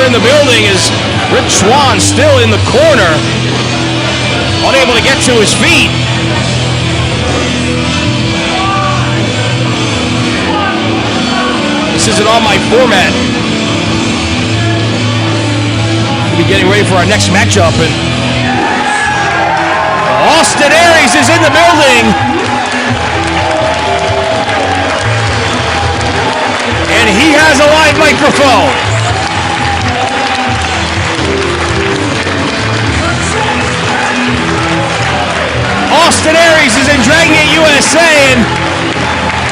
in the building as Rich Swann still in the corner, unable to get to his feet. This isn't on my format. We'll be getting ready for our next matchup, and Austin Aries is in the building. And he has a live microphone. Austin Aries is in DRAGONGATE USA, and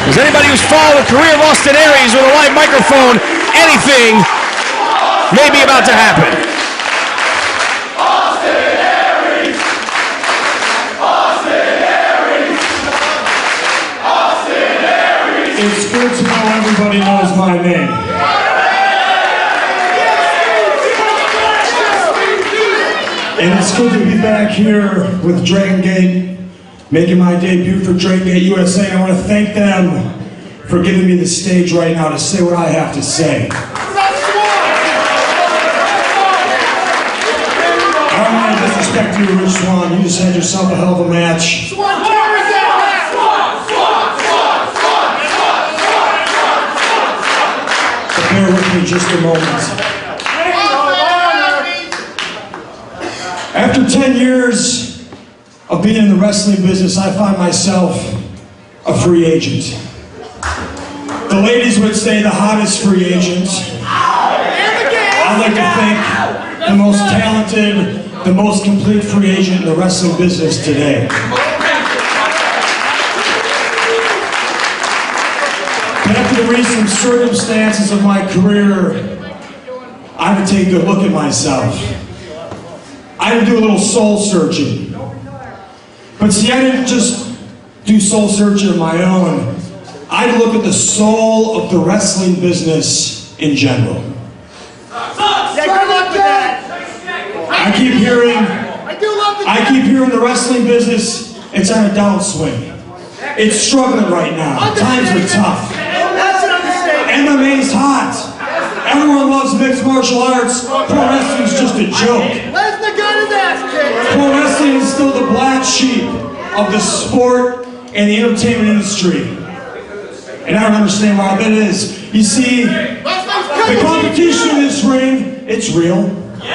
as anybody who's followed the career of Austin Aries with a live microphone, anything may be about to happen. Austin Aries! Austin Aries! Austin Aries! It's good to know everybody knows my name. And it's good to be back here with DRAGONGATE, making my debut for DRAGONGATE USA. I want to thank them for giving me the stage right now to say what I have to say. I don't want to disrespect you, Rich Swann. You just had yourself a hell of a match. So bear with me just a moment. After 10 years of being in the wrestling business, I find myself a free agent. The ladies would say the hottest free agent. I'd like to think the most talented, the most complete free agent in the wrestling business today. But after the recent circumstances of my career, I had to take a good look at myself. I had to do a little soul searching. But see, I didn't just do soul searching of my own. I look at the soul of the wrestling business in general. I keep hearing the wrestling business, it's on a downswing. It's struggling right now. Times are tough. MMA's hot. Everyone loves mixed martial arts. Pro wrestling's just a joke. Pro wrestling is still the black sheep of the sport and the entertainment industry. And I don't understand why that is. You see, the competition in this ring, it's real. The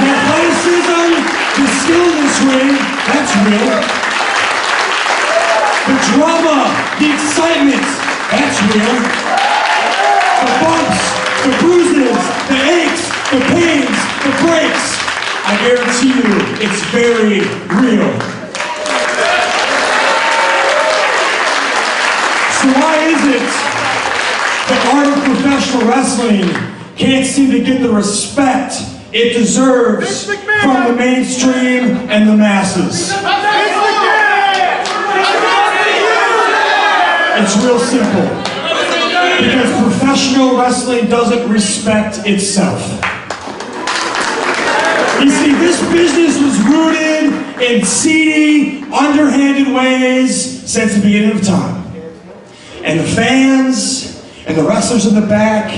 athleticism, the skill in this ring, that's real. The drama, the excitement, that's real. The bumps, the bruises, the aches, the pains, the breaks, I guarantee you, it's very real. So why is it the art of professional wrestling can't seem to get the respect it deserves from the mainstream and the masses? It's real simple. Because professional wrestling doesn't respect itself. You see, this business was rooted in seedy, underhanded ways since the beginning of time. And the fans and the wrestlers in the back,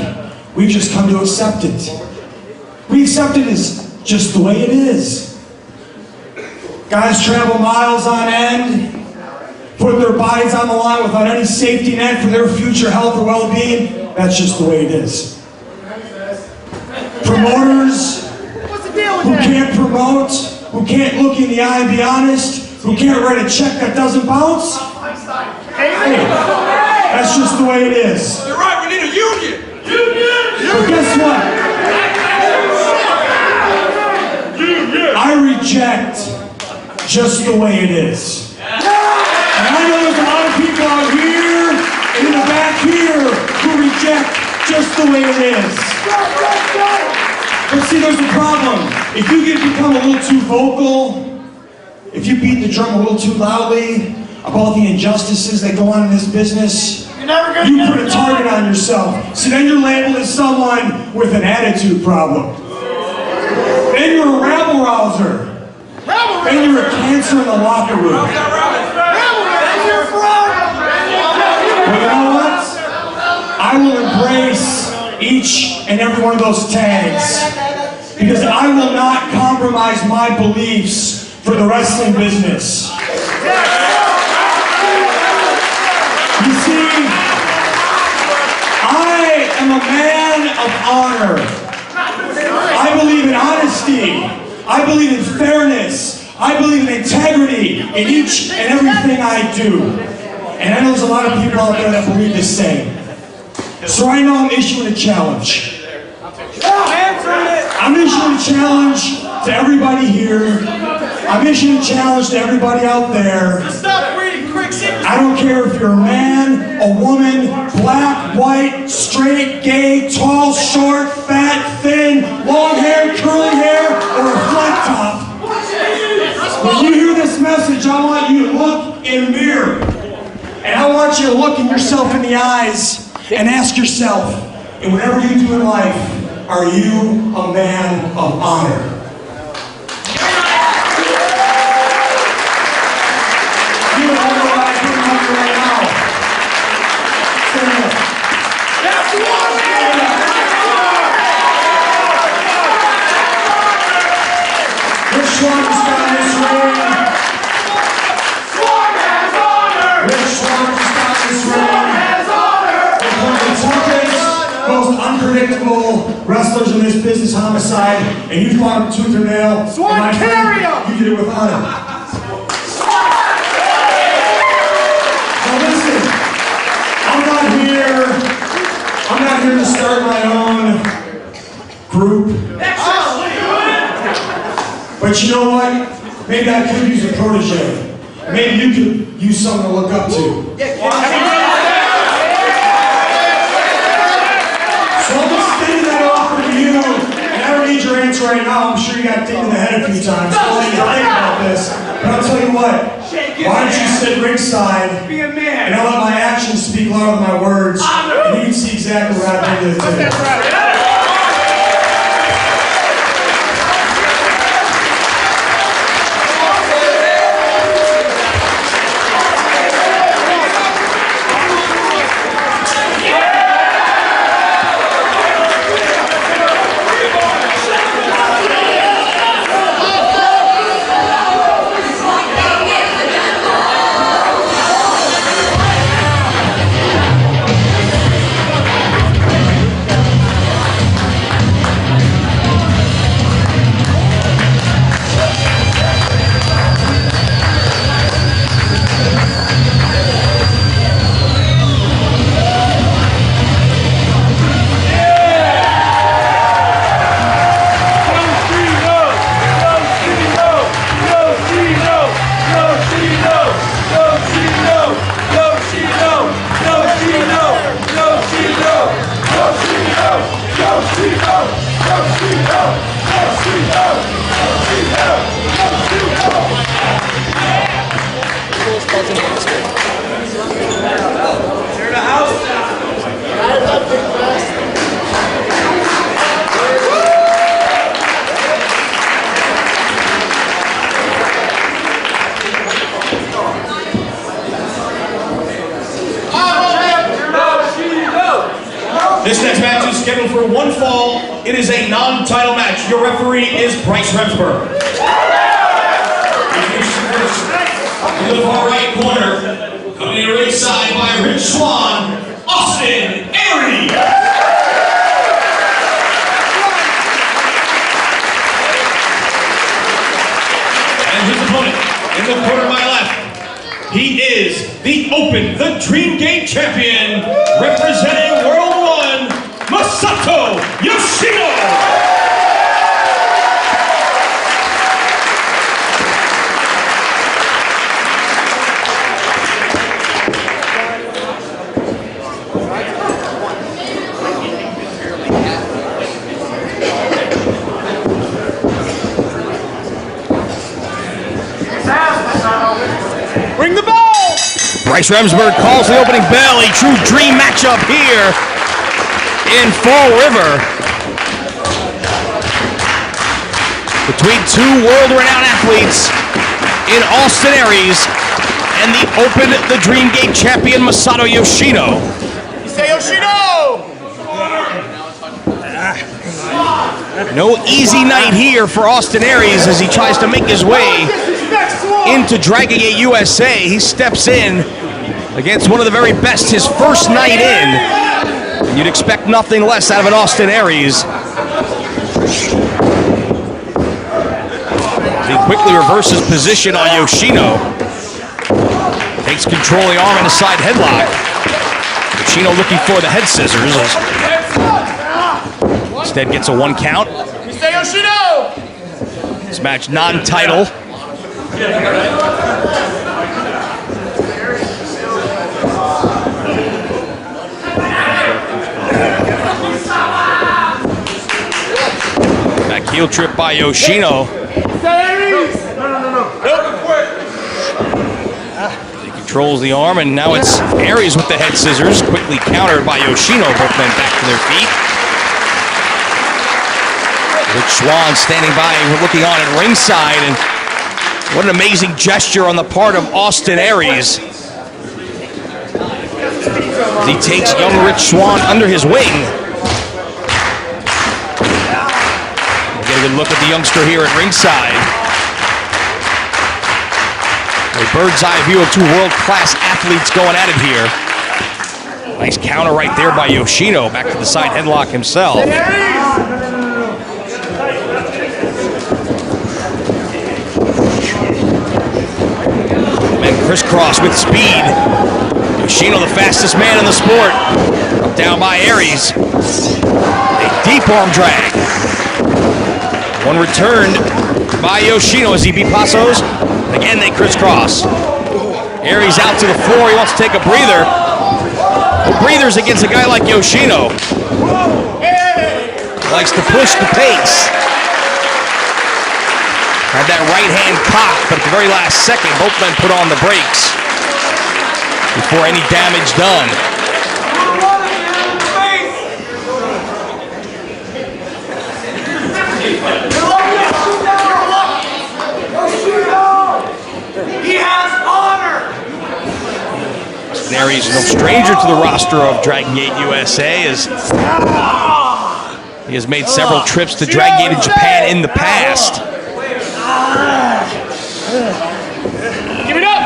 we've just come to accept it. We accept it as just the way it is. Guys travel miles on end, put their bodies on the line without any safety net for their future health or well-being. That's just the way it is. Promoters who can't promote, who can't look in the eye and be honest, who can't write a check that doesn't bounce. Hey, that's just the way it is. You're right, we need a union! But guess what? I reject just the way it is. And I know there's a lot of people out here and in the back here who reject just the way it is. But see, there's a problem. If you become a little too vocal, if you beat the drum a little too loudly about the injustices that go on in this business, you put a target on yourself. See, then you're labeled as someone with an attitude problem. Then you're a rabble-rouser. Then you're a cancer in the locker room. But you know what? I will embrace each and every one of those tags. Because I will not compromise my beliefs for the wrestling business. You see, I am a man of honor. I believe in honesty. I believe in fairness. I believe in integrity in each and everything I do. And I know there's a lot of people out there that believe the same. So right now I'm issuing a challenge. I'm issuing a challenge to everybody here. I'm issuing a challenge to everybody out there. I don't care if you're a man, a woman, black, white, straight, gay, tall, short, fat, thin, long hair, curly hair, or a flat top. When you hear this message, I want you to look in the mirror. And I want you to look in yourself in the eyes and ask yourself, in whatever you do in life, are you a man of honor? You don't know what I'm doing up right now. Stand up. Rich Swan has got this ring. Swan has honor! Rich Swan has got this ring. One of the toughest, most unpredictable wrestlers in this business, Homicide, and you fought him tooth and nail. Swan, carry him! You did it with honor. Now listen, I'm not here to start my own group. But you know what? Maybe I could use a protege. Maybe you could use someone to look up to. So I'm just extending that offer to you, and I don't need your answer right now. I'm sure you got dinged in the head a few times. So I'll let you think about this. But I'll tell you what, why don't you sit ringside, and I'll let my actions speak louder than my words, and you can see exactly what I bring to the table. This next match is scheduled for one fall. It is a non-title match. Your referee is Bryce Remsburg. In the far right corner, coming to ringside by Rich Swan, Austin Aries. And his opponent, in the corner to my left, he is the Open, the Dream Gate champion, representing World 1, Masato Yoshino. Ring the bell! Bryce Remsburg calls the opening bell. A true dream matchup here in Fall River between two world-renowned athletes in Austin Aries and the Open, the Dream Gate champion Masato Yoshino. You say Yoshino! No easy night here for Austin Aries as he tries to make his way into Dragon Gate USA. He steps in against one of the very best his first night in. You'd expect nothing less out of an Austin Aries. He quickly reverses position on Yoshino. Takes control of the arm and a side headlock. Yoshino looking for the head scissors. Instead gets a 1 count. This match non-title. Back heel trip by Yoshino. He controls the arm, and now it's Aries with the head scissors, quickly countered by Yoshino. Both men back to their feet. Rich Swann standing by, looking on at ringside, and what an amazing gesture on the part of Austin Aries. He takes young Rich Swann under his wing. Get a good look at the youngster here at ringside. A bird's eye view of two world-class athletes going at it here. Nice counter right there by Yoshino. Back to the side headlock himself. Crisscross with speed. Yoshino, the fastest man in the sport. Up down by Aries. A deep arm drag. One returned by Yoshino as he beat Pasos. Again, they crisscross. Aries out to the floor. He wants to take a breather. No breathers against a guy like Yoshino. Likes to push the pace. Had that right hand cocked, but at the very last second, both men put on the brakes before any damage done. He has honor. Aries is no stranger to the roster of Dragon Gate USA, as he has made several trips to Dragon Gate in Japan in the past. Give it up!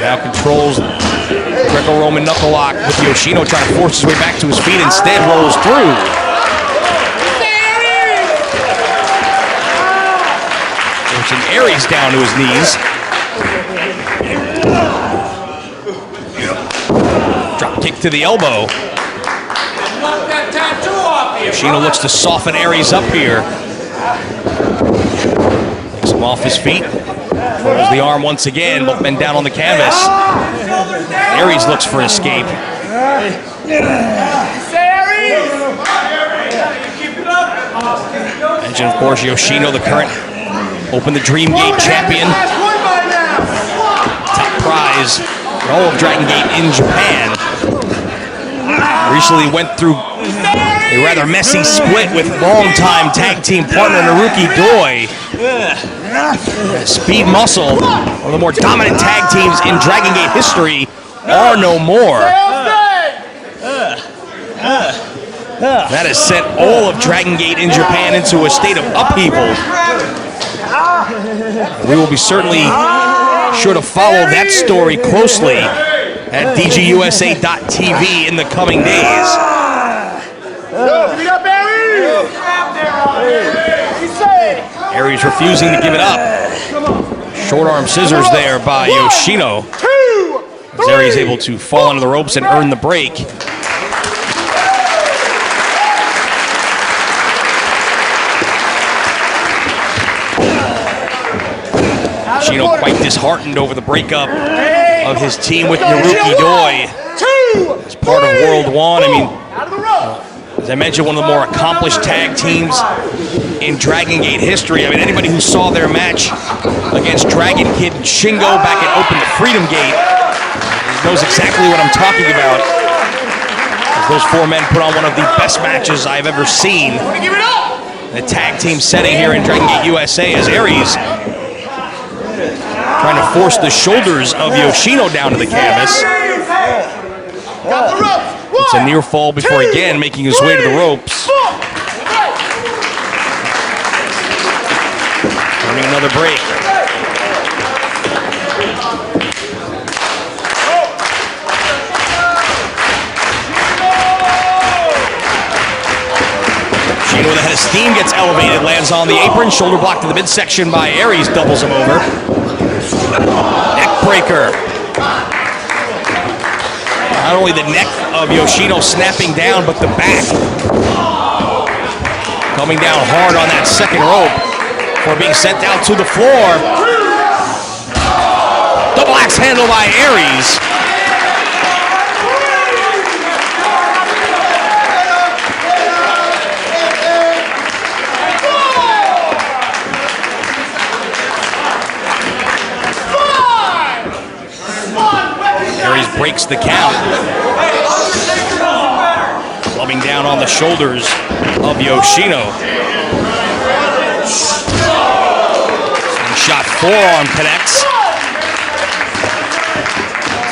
Now controls Greco-Roman knuckle lock with Yoshino trying to force his way back to his feet. Instead rolls through. Forcing Aries down to his knees. Drop kick to the elbow. Yoshino looks to soften Aries up here. Takes him off his feet. Throws the arm once again. Both men down on the canvas. Aries looks for escape. Mention, of course, Yoshino, the current Open the Dream Gate champion. Top prize in all of Dragon Gate in Japan. Recently went through a rather messy split with longtime tag team partner Naruki Doi. Speed Muscle, one of the more dominant tag teams in Dragon Gate history, are no more. That has sent all of Dragon Gate in Japan into a state of upheaval. We will be certainly sure to follow that story closely at DGUSA.tv in the coming days. Aries refusing to give it up. Short arm scissors there by Yoshino. As Aries able to fall under the ropes and earn the break. Yoshino quite disheartened over the breakup of his team with Naruki Doi as part of World 1. I mean, as I mentioned, one of the more accomplished tag teams in Dragon Gate history. I mean, anybody who saw their match against Dragon Kid and Shingo back at Open the Freedom Gate knows exactly what I'm talking about. As those four men put on one of the best matches I've ever seen in a tag team setting here in Dragon Gate USA, as Aries trying to force the shoulders of Yoshino down to the canvas. It's a near fall before again making his way to the ropes. getting another break. Yoshino with a head of steam gets elevated, lands on the apron, shoulder block to the midsection by Aries, doubles him over. Neck breaker. Not only the neck of Yoshino snapping down, but the back. Coming down hard on that second rope before being sent down to the floor. Double axe handle by Aries. Aries breaks the count. Clubbing down on the shoulders of Yoshino. Shot forearm connects.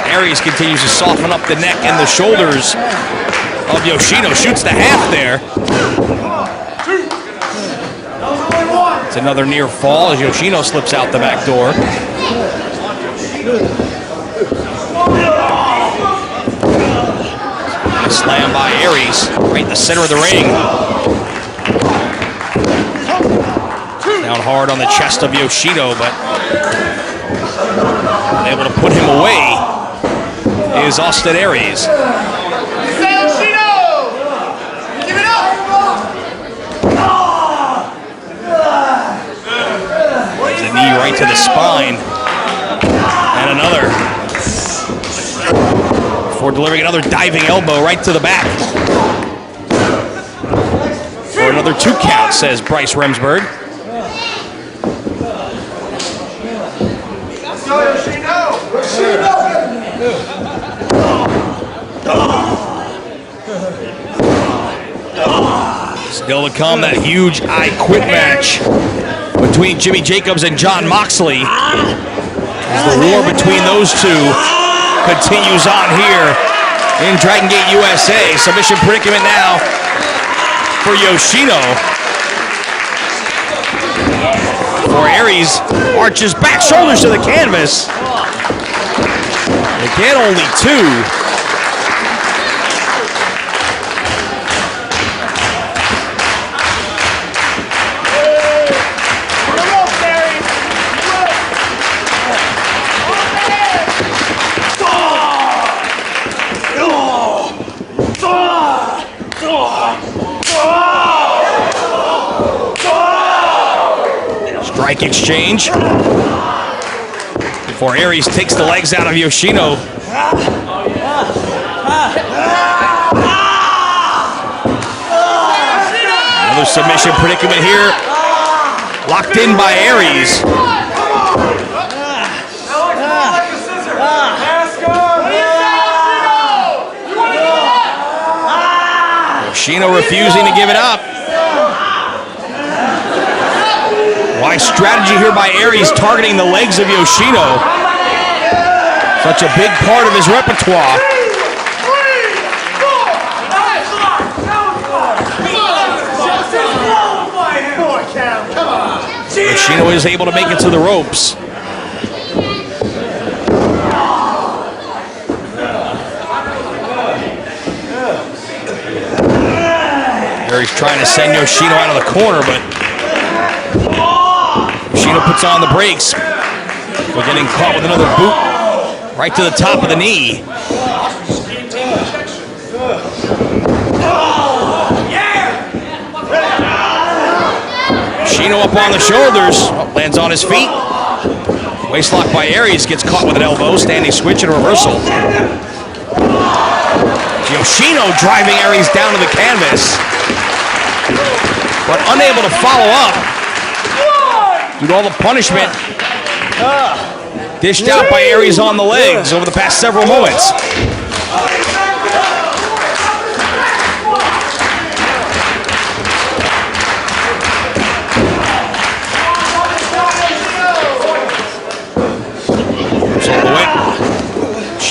Aries continues to soften up the neck and the shoulders of Yoshino. Shoots the half there. It's another near fall as Yoshino slips out the back door. Slam by Aries, right in the center of the ring. Down hard on the chest of Yoshino, but able to put him away is Austin Aries. Yoshino! Give it up! There's a knee right to the spine. And another. Before delivering another diving elbow right to the back. For another 2 count, says Bryce Remsburg. Let's go, Yoshino! Still to come, that huge I Quit match between Jimmy Jacobs and Jon Moxley. As the war between those two continues on here in Dragon Gate USA. Submission predicament now for Yoshino. For Aries, arches back, shoulders to the canvas. Again, only 2. Strike exchange before Aries takes the legs out of Yoshino. Another submission predicament here, locked in by Aries. Yoshino refusing to give it up. Wise strategy here by Aries, targeting the legs of Yoshino. Such a big part of his repertoire. Yoshino is able to make it to the ropes. Aries trying to send Yoshino out of the corner, but Yoshino puts on the brakes. We're getting caught with another boot right to the top of the knee. Yoshino up on the shoulders, lands on his feet. Waistlock by Aries, gets caught with an elbow, standing switch and a reversal. Yoshino driving Aries down to the canvas, but unable to follow up due to all the punishment dished out by Aries on the legs over the past several moments.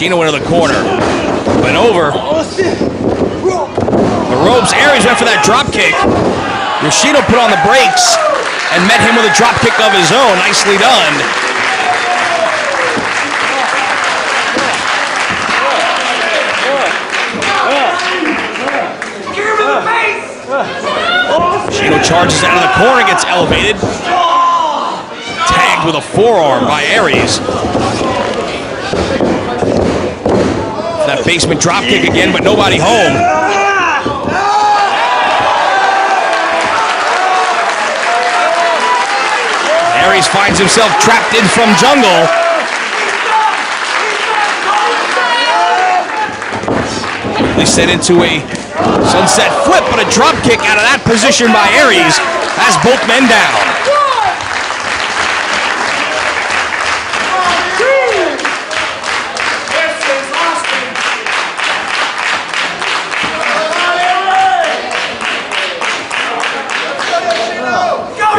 Yoshino into the corner, went over the ropes. Aries went for that drop kick. Yoshino put on the brakes, and met him with a drop kick of his own. Nicely done. Yoshino charges out of the corner, gets elevated. Tagged with a forearm by Aries. That basement drop kick again, but nobody home. Aries finds himself trapped in from jungle. They set into a sunset flip, but a drop kick out of that position by Aries has both men down.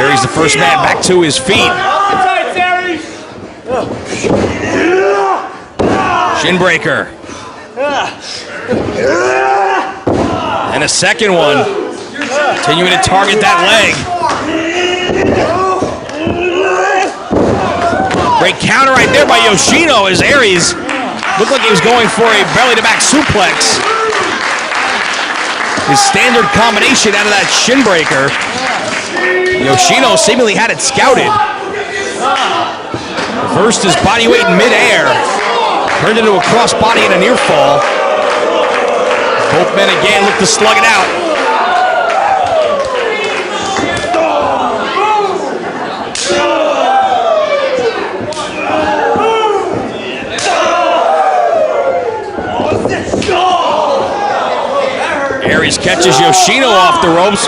Aries, the first man back to his feet. Shin breaker. And a second one. Continuing to target that leg. Great counter right there by Yoshino as Aries looked like he was going for a belly-to-back suplex. His standard combination out of that shin breaker. Yoshino seemingly had it scouted. Reversed his body weight in midair. Turned into a crossbody and a near fall. Both men again look to slug it out. Aries catches Yoshino off the ropes.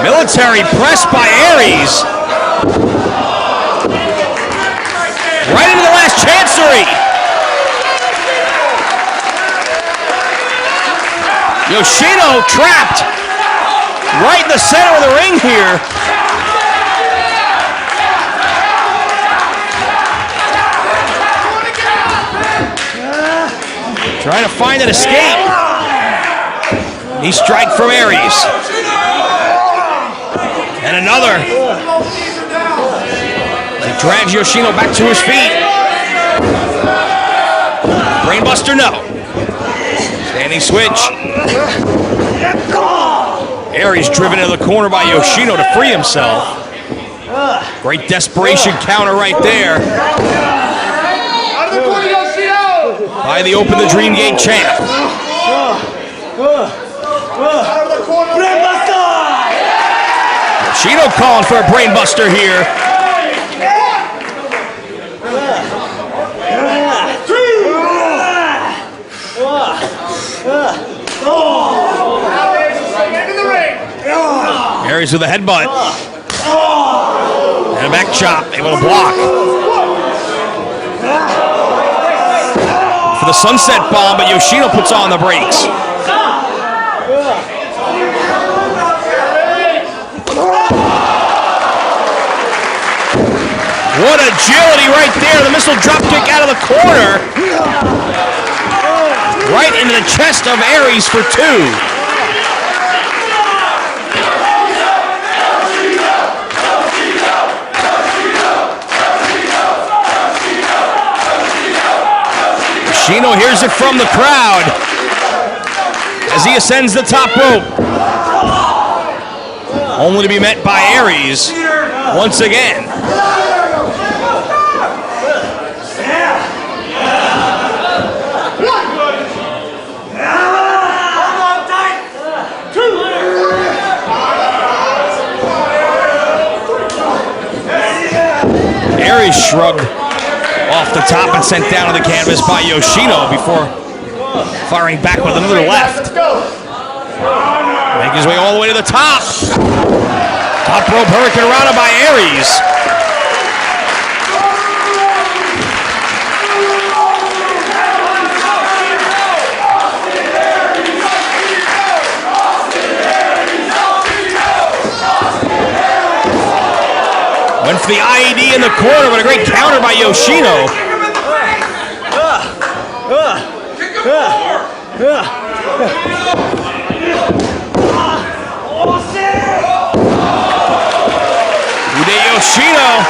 Military press by Aries. Right into the last chancery. Yoshino trapped right in the center of the ring here. Trying to find an escape. Knee strike from Aries. And another. He drags Yoshino back to his feet. Brainbuster, no. Standing switch. Aries driven into the corner by Yoshino to free himself. Great desperation counter right there. By the Open the Dream Gate champ. Yoshino calling for a brainbuster here. Aries with a headbutt. And a back chop, able to block. For the sunset bomb, but Yoshino puts on the brakes. What agility right there. The missile drop kick out of the corner. Right into the chest of Aries for two. Yoshino hears it from the crowd as he ascends the top rope. Only to be met by Aries once again. Aries shrugged off the top and sent down to the canvas by Yoshino before firing back with another left. Make his way all the way to the top. Top rope Hurricane Rana by Aries. Went for the IED in the corner, but a great counter by Yoshino. Yoshino,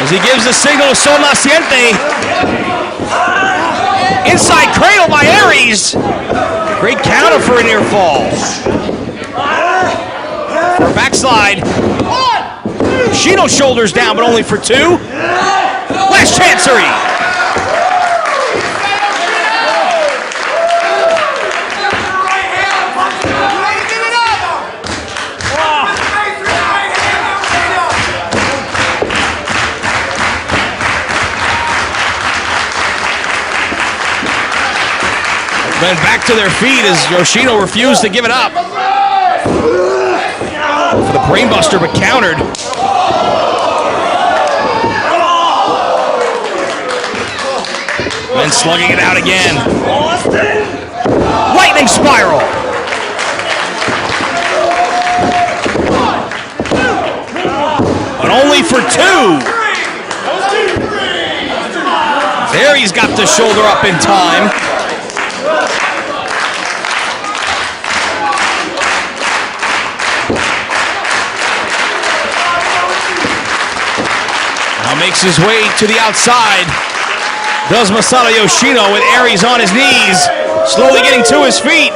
as he gives the signal to Sol Naciente. Inside cradle by Aries. Great counter for a near fall. For a backslide. Yoshino shoulders down, but only for two. Last chancery. Then back to their feet as Yoshino refused to give it up. For the brainbuster, but countered. Then slugging it out again. Lightning spiral. But only for two. There he's got the shoulder up in time. Now makes his way to the outside. Does Masato Yoshino with Aries on his knees, slowly getting to his feet.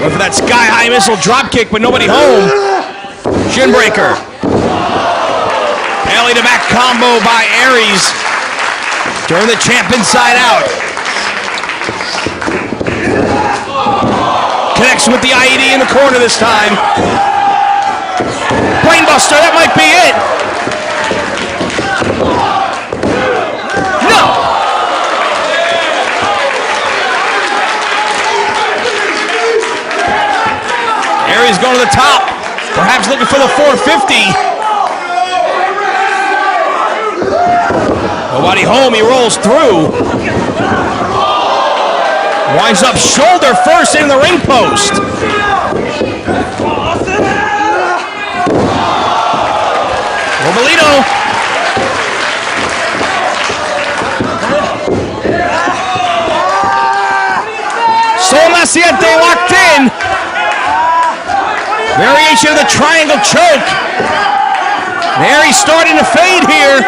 Went for that sky-high missile drop kick, but nobody home. Shin breaker. Belly to back combo by Aries. Turn the champ inside out. Connects with the IED in the corner this time. Brainbuster, that might be it. Aries going to the top, perhaps looking for the 450. Nobody home, he rolls through. Winds up shoulder first in the ring post. Bolito. Sol Naciente locked in. Variation of the triangle choke. Aries starting to fade here.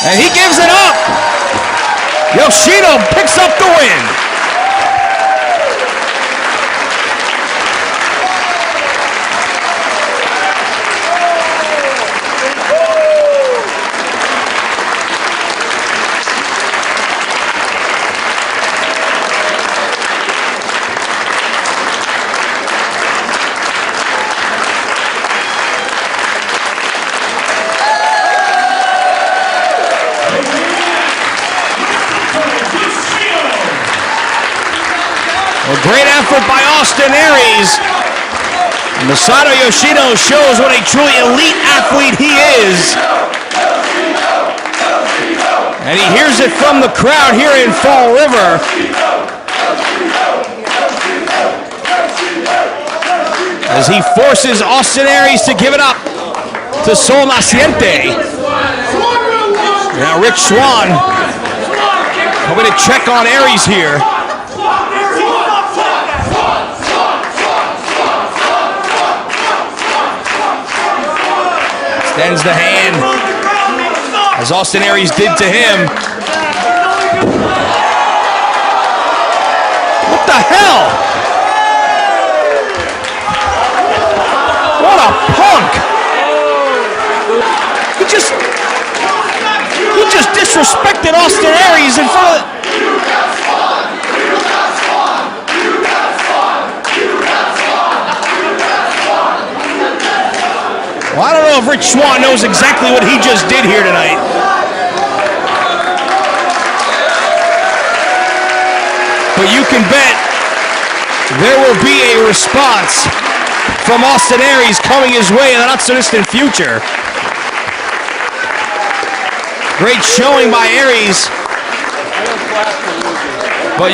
And he gives it up. Yoshino picks up the win. A great effort by Austin Aries. Masato Yoshino shows what a truly elite athlete he is. And he hears it from the crowd here in Fall River. As he forces Austin Aries to give it up to Sol Naciente. Now Rich Swann hoping to check on Aries here. Extends the hand, as Austin Aries did to him. What the hell? What a punk! He just disrespected Austin Aries in front of. Well, I don't know if Rich Swann knows exactly what he just did here tonight. But you can bet there will be a response from Austin Aries coming his way in the not-so-distant future. Great showing by Aries. But